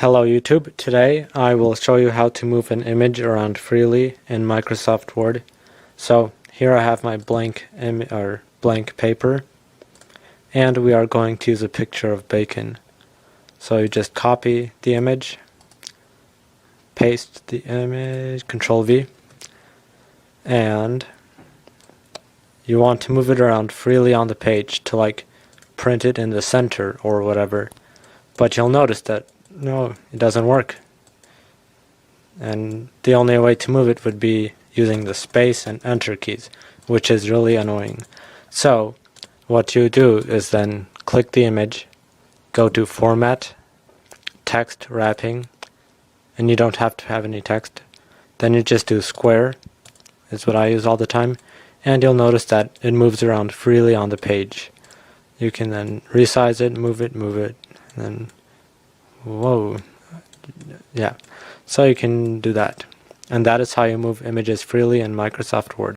Hello YouTube, today I will show you how to move an image around freely in Microsoft Word. So here I have my blank paper, and we are going to use a picture of bacon. So you just copy the image, paste the image, Control V, and you want to move it around freely on the page to like print it in the center or whatever. But you'll notice that no, it doesn't work. And the only way to move it would be using the space and enter keys, which is really annoying. So what you do is then click the image, go to Format, Text Wrapping, and you don't have to have any text. Then you just do Square, is what I use all the time, and you'll notice that it moves around freely on the page. You can then resize it, move it, and then whoa, yeah, so you can do that. And that is how you move images freely in Microsoft Word.